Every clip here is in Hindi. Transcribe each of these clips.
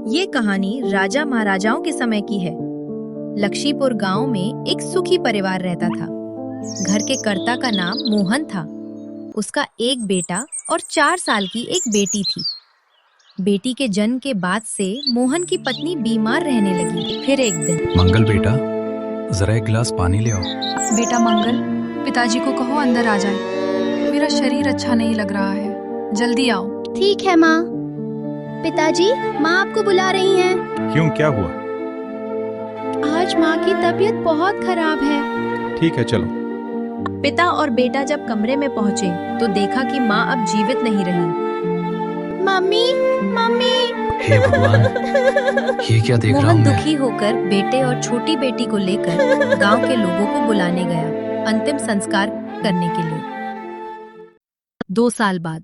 ये कहानी राजा महाराजाओं के समय की है। लक्ष्मीपुर गांव में एक सुखी परिवार रहता था। घर के कर्ता का नाम मोहन था। उसका एक बेटा और 4 साल की एक बेटी थी। बेटी के जन्म के बाद से मोहन की पत्नी बीमार रहने लगी। फिर एक दिन, मंगल बेटा, जरा एक गिलास पानी ले आओ। बेटा मंगल, पिताजी को कहो अंदर आ जाए। मेरा शरीर अच्छा नहीं लग रहा है, जल्दी आओ। ठीक है माँ। पिताजी, माँ आपको बुला रही हैं। क्यों, क्या हुआ? आज माँ की तबीयत बहुत खराब है। ठीक है, चलो। पिता और बेटा जब कमरे में पहुंचे तो देखा कि माँ अब जीवित नहीं रही। Mummy, mummy. हे भगवान, ये क्या देख रहा हूँ मोहन मैं? दुखी होकर बेटे और छोटी बेटी को लेकर गांव के लोगों को बुलाने गया अंतिम संस्कार करने के लिए। 2 साल बाद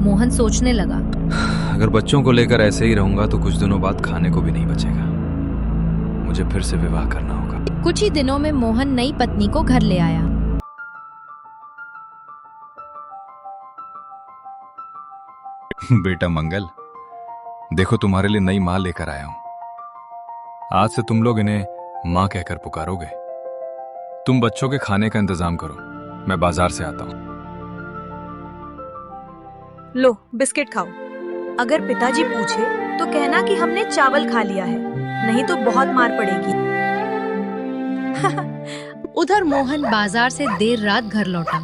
मोहन सोचने लगा, अगर बच्चों को लेकर ऐसे ही रहूंगा तो कुछ दिनों बाद खाने को भी नहीं बचेगा। मुझे फिर से विवाह करना होगा। कुछ ही दिनों में मोहन नई पत्नी को घर ले आया। बेटा मंगल, देखो तुम्हारे लिए नई माँ लेकर आया हूं। आज से तुम लोग इन्हें माँ कहकर पुकारोगे। तुम बच्चों के खाने का इंतजाम करो, मैं बाजार से आता हूं। लो बिस्किट खाओ। अगर पिताजी पूछे तो कहना कि हमने चावल खा लिया है, नहीं तो बहुत मार पड़ेगी। उधर मोहन बाजार से देर रात घर लौटा।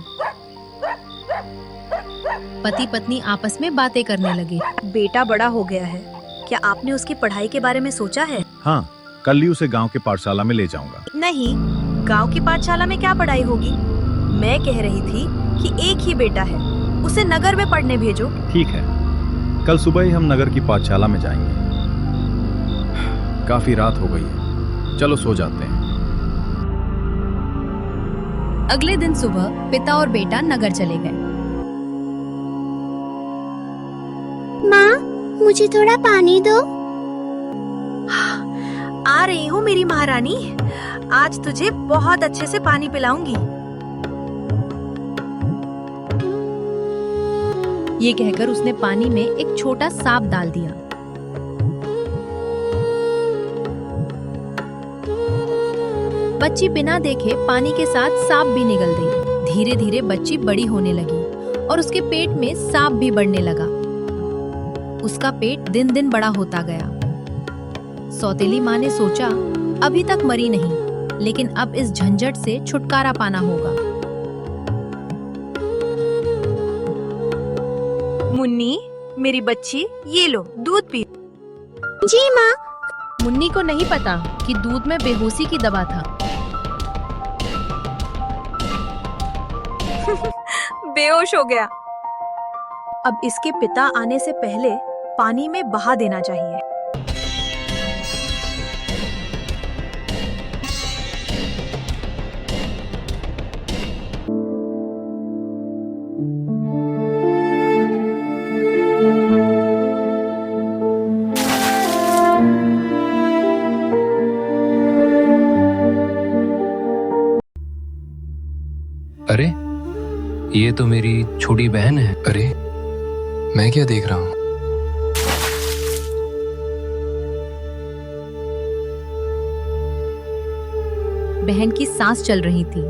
पति पत्नी आपस में बातें करने लगे। बेटा बड़ा हो गया है, क्या आपने उसकी पढ़ाई के बारे में सोचा है? हाँ, कल ही उसे गांव के पाठशाला में ले जाऊंगा। नहीं, गांव की पाठशाला में क्या पढ़ाई होगी? मैं कह रही थी कि एक ही बेटा है, उसे नगर में पढ़ने भेजो। ठीक है, कल सुबह ही हम नगर की पाठशाला में जाएंगे। काफी रात हो गई है, चलो सो जाते हैं। अगले दिन सुबह पिता और बेटा नगर चले गए। माँ, मुझे थोड़ा पानी दो। आ रही हूँ मेरी महारानी, आज तुझे बहुत अच्छे से पानी पिलाऊंगी। ये कहकर उसने पानी में एक छोटा सांप डाल दिया। बच्ची बिना देखे पानी के साथ सांप भी निगल गई। धीरे धीरे बच्ची बड़ी होने लगी और उसके पेट में सांप भी बढ़ने लगा। उसका पेट दिन दिन बड़ा होता गया। सौतेली माँ ने सोचा, अभी तक मरी नहीं, लेकिन अब इस झंझट से छुटकारा पाना होगा। मुन्नी, मेरी बच्ची, ये लो दूध पी। जी माँ। मुन्नी को नहीं पता कि दूध में बेहोशी की दवा था। बेहोश हो गया। अब इसके पिता आने से पहले पानी में बहा देना चाहिए। अरे, ये तो मेरी छोटी बहन है। अरे, मैं क्या देख रहा हूँ? बहन की सांस चल रही थी।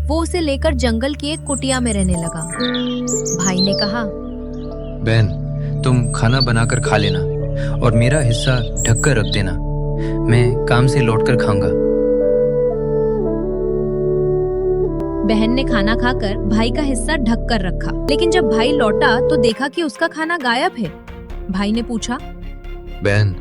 वो उसे लेकर जंगल की एक कुटिया में रहने लगा। भाई ने कहा, बहन, तुम खाना बनाकर खा लेना और मेरा हिस्सा ढक कर रख देना। मैं काम से लौटकर खाऊंगा। बहन ने खाना खाकर भाई का हिस्सा ढक कर रखा, लेकिन जब भाई लौटा तो देखा कि उसका खाना गायब है। भाई ने पूछा, बहन,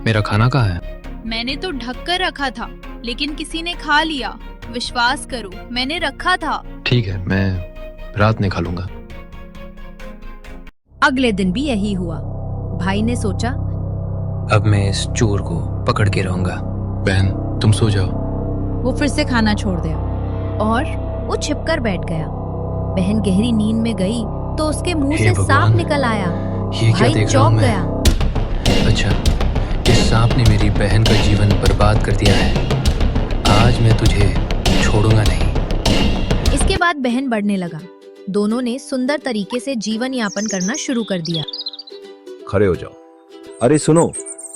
मेरा खाना कहाँ है? मैंने तो ढक कर रखा था, लेकिन किसी ने खा लिया। विश्वास करो, मैंने रखा था। ठीक है, मैं रात में खा लूंगा। अगले दिन भी यही हुआ। भाई ने सोचा, अब मैं इस चोर को पकड़ के रहूंगा। बहन, तुम सो जाओ। वो फिर से खाना छोड़ दिया और वो छिपकर बैठ गया। बहन गहरी नींद में गई तो उसके मुंह हे से भगवान, सांप निकल आया। ये क्या भाई देख रहा हूँ चौंक मैं? गया। अच्छा, इस सांप ने मेरी बहन का जीवन बर्बाद कर दिया है। आज मैं तुझे छोड़ूंगा नहीं। इसके बाद बहन बढ़ने लगा। दोनों ने सुंदर तरीके से जीवन यापन करना शुरू कर दिया। खड़े हो जाओ। अरे सुनो,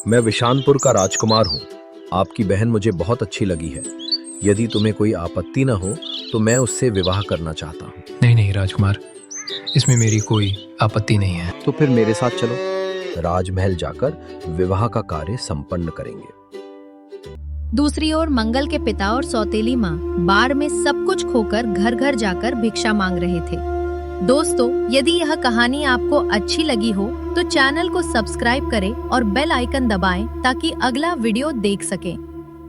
मैं विशानपुर का राजकुमार हूँ। आपकी बहन मुझे बहुत अच्छी लगी है। यदि तुम्हें कोई आपत्ति न हो तो मैं उससे विवाह करना चाहता हूँ। नहीं नहीं राजकुमार, इसमें मेरी कोई आपत्ति नहीं है। तो फिर मेरे साथ चलो, राजमहल जाकर विवाह का कार्य संपन्न करेंगे। दूसरी ओर मंगल के पिता और सौतेली माँ बाढ़ में सब कुछ खोकर घर घर जाकर भिक्षा मांग रहे थे। दोस्तों, यदि यह कहानी आपको अच्छी लगी हो तो चैनल को सब्सक्राइब करें और बेल आइकन दबाएं ताकि अगला वीडियो देख सकें।